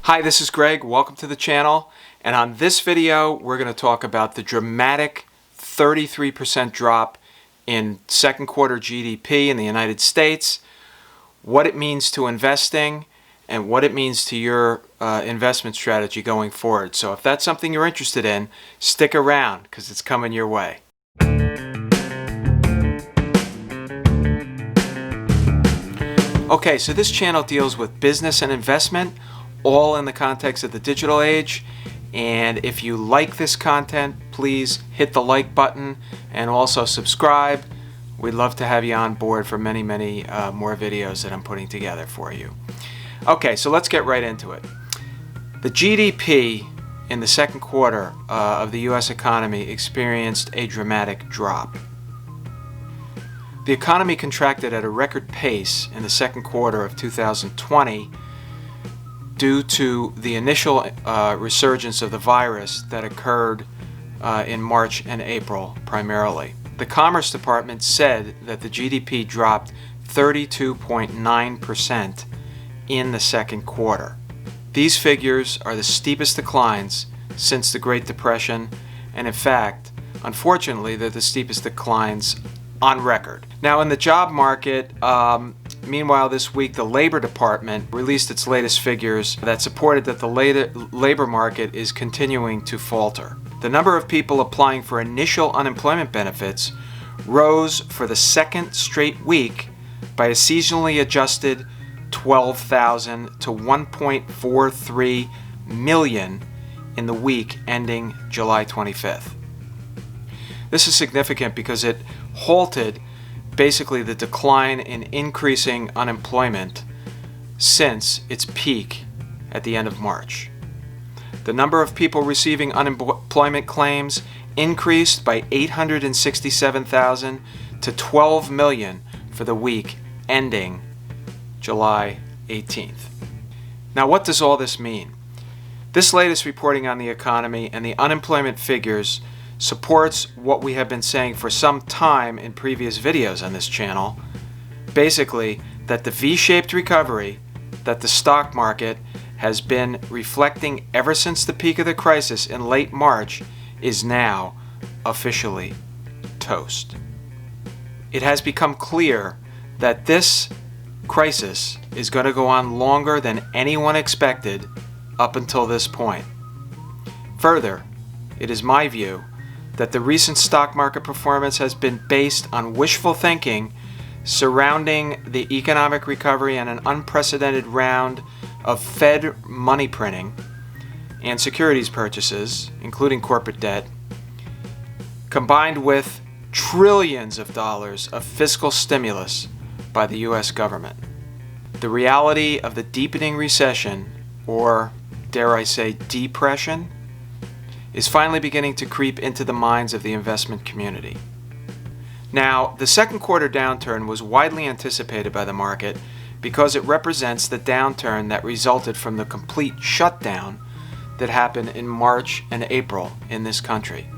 Hi, this is Greg. Welcome to the channel. And on this video, we're going to talk about the dramatic 33% drop in second quarter GDP in the United States, what it means to investing, and what it means to your investment strategy going forward. So if that's something you're interested in, stick around because it's coming your way. Okay, so this channel deals with business and investment, all in the context of the digital age. And if you like this content, please hit the like button and also subscribe. We'd love to have you on board for many more videos that I'm putting together for you. Okay, so let's get right into it. The GDP in the second quarter of the U.S. economy experienced a dramatic drop. The economy contracted at a record pace in the second quarter of 2020 due to the initial resurgence of the virus that occurred in March and April primarily. The Commerce Department said that the GDP dropped 32.9% in the second quarter. These figures are the steepest declines since the Great Depression, and in fact, unfortunately, they're the steepest declines on record. Now, in the job market, meanwhile, this week, the Labor Department released its latest figures that supported that the labor market is continuing to falter. The number of people applying for initial unemployment benefits rose for the second straight week by a seasonally adjusted 12,000 to 1.43 million in the week ending July 25th. This is significant because it halted basically the decline in increasing unemployment since its peak at the end of March. The number of people receiving unemployment claims increased by 867,000 to 12 million for the week ending July 18th. Now, what does all this mean? This latest reporting on the economy and the unemployment figures supports what we have been saying for some time in previous videos on this channel. Basically, that the V-shaped recovery that the stock market has been reflecting ever since the peak of the crisis in late March is now officially toast. It has become clear that this crisis is going to go on longer than anyone expected up until this point. Further, it is my view that the recent stock market performance has been based on wishful thinking surrounding the economic recovery and an unprecedented round of Fed money printing and securities purchases, including corporate debt, combined with trillions of dollars of fiscal stimulus by the U.S. government. The reality of the deepening recession, or dare I say depression, is finally beginning to creep into the minds of the investment community. Now, the second quarter downturn was widely anticipated by the market because it represents the downturn that resulted from the complete shutdown that happened in March and April in this country.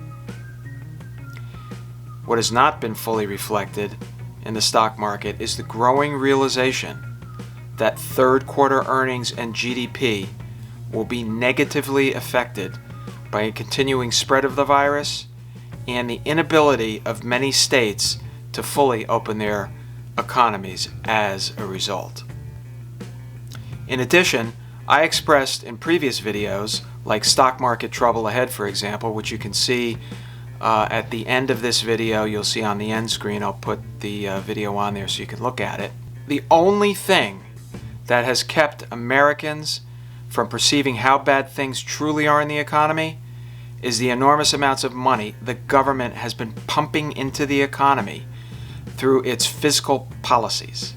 What has not been fully reflected in the stock market is the growing realization that third quarter earnings and GDP will be negatively affected by a continuing spread of the virus and the inability of many states to fully open their economies as a result. In addition, I expressed in previous videos, like stock market trouble ahead, for example, which you can see at the end of this video. You'll see on the end screen, I'll put the video on there so you can look at it. The only thing that has kept Americans from perceiving how bad things truly are in the economy is the enormous amounts of money the government has been pumping into the economy through its fiscal policies.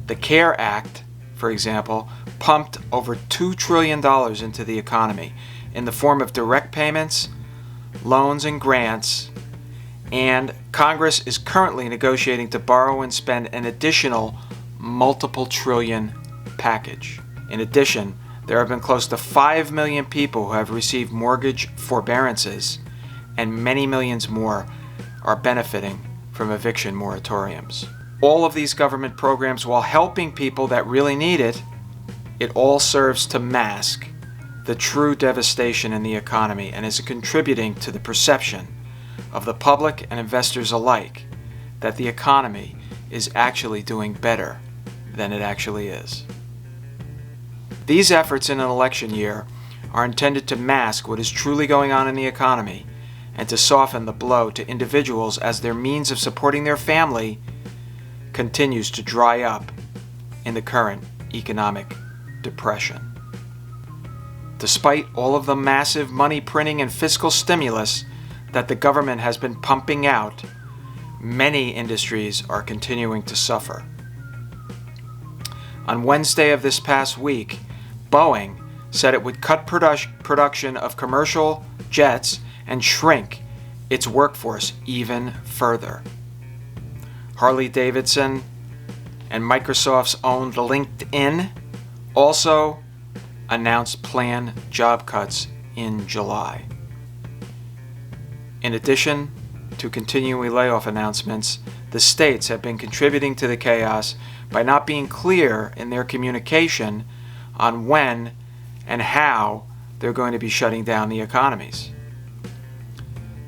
The CARE Act, for example, pumped over $2 trillion into the economy in the form of direct payments, loans, and grants, and Congress is currently negotiating to borrow and spend an additional multiple trillion package. In addition, there have been close to 5 million people who have received mortgage forbearances, and many millions more are benefiting from eviction moratoriums. All of these government programs, while helping people that really need it, it all serves to mask the true devastation in the economy and is contributing to the perception of the public and investors alike that the economy is actually doing better than it actually is. These efforts in an election year are intended to mask what is truly going on in the economy and to soften the blow to individuals as their means of supporting their family continues to dry up in the current economic depression. Despite all of the massive money printing and fiscal stimulus that the government has been pumping out, many industries are continuing to suffer. On Wednesday of this past week, Boeing said it would cut production of commercial jets and shrink its workforce even further. Harley-Davidson and Microsoft's own LinkedIn also announced planned job cuts in July. In addition to continuing layoff announcements, the states have been contributing to the chaos by not being clear in their communication on when and how they're going to be shutting down the economies.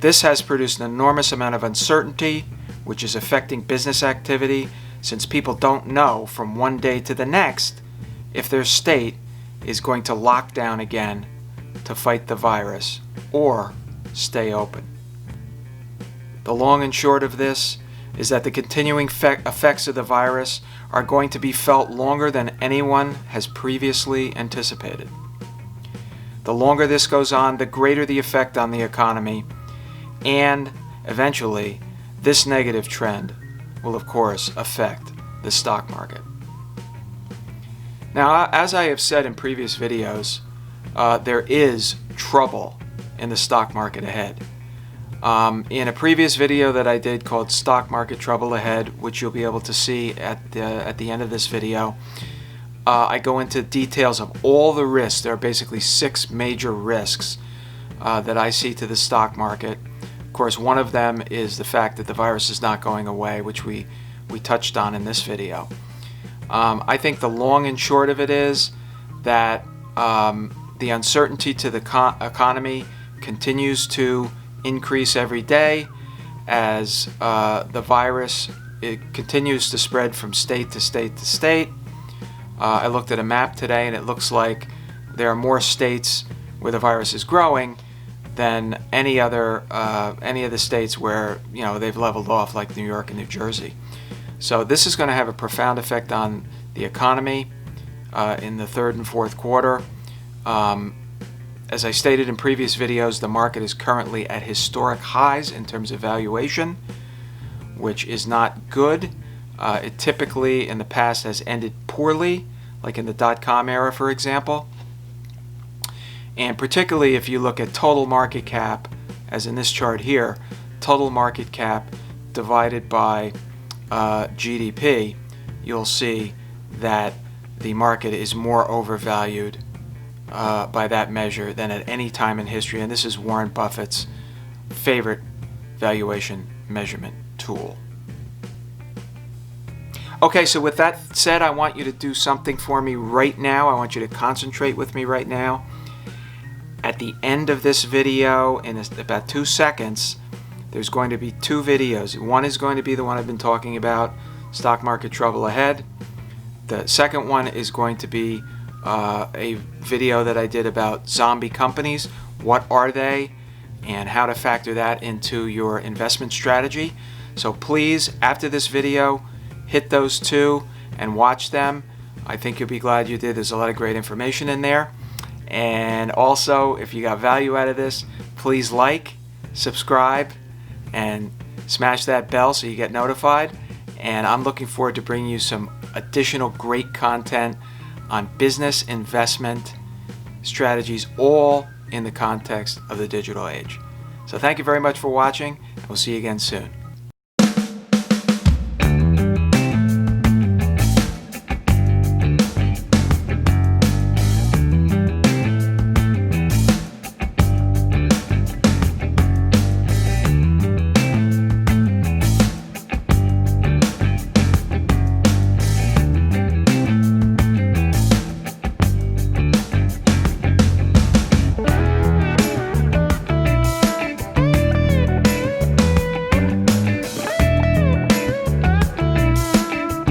This has produced an enormous amount of uncertainty, which is affecting business activity, since people don't know from one day to the next if their state is going to lock down again to fight the virus or stay open. The long and short of this is that the continuing effects of the virus are going to be felt longer than anyone has previously anticipated. The longer this goes on, the greater the effect on the economy, and eventually this negative trend will of course affect the stock market. Now, as I have said in previous videos, there is trouble in the stock market ahead. In a previous video that I did called Stock Market Trouble Ahead, which you'll be able to see at the end of this video, I go into details of all the risks. There are basically 6 major risks that I see to the stock market. Of course, one of them is the fact that the virus is not going away, which we touched on in this video. I think the long and short of it is that the uncertainty to the economy continues to increase every day as the virus continues to spread from state to state to state. I looked at a map today and it looks like there are more states where the virus is growing than any of the states where they've leveled off, like New York and New Jersey. So this is going to have a profound effect on the economy in the third and fourth quarter. As I stated in previous videos, the market is currently at historic highs in terms of valuation, which is not good. It typically in the past has ended poorly, like in the .com era, for example. And particularly if you look at total market cap, as in this chart here, total market cap divided by GDP, you'll see that the market is more overvalued by that measure than at any time in history. And this is Warren Buffett's favorite valuation measurement tool. Okay, so with that said, I want you to do something for me right now. I want you to concentrate with me right now. At the end of this video, in about 2 seconds, there's going to be 2 videos. One is going to be the one I've been talking about, Stock Market Trouble Ahead. The second one is going to be a video that I did about zombie companies. What are they and how to factor that into your investment strategy. So please, after this video, hit those 2 and watch them. I think you'll be glad you did. There's a lot of great information in there. And also, if you got value out of this, please like, subscribe, and smash that bell so you get notified. And I'm looking forward to bringing you some additional great content on business investment strategies, all in the context of the digital age. So thank you very much for watching, and we'll see you again soon.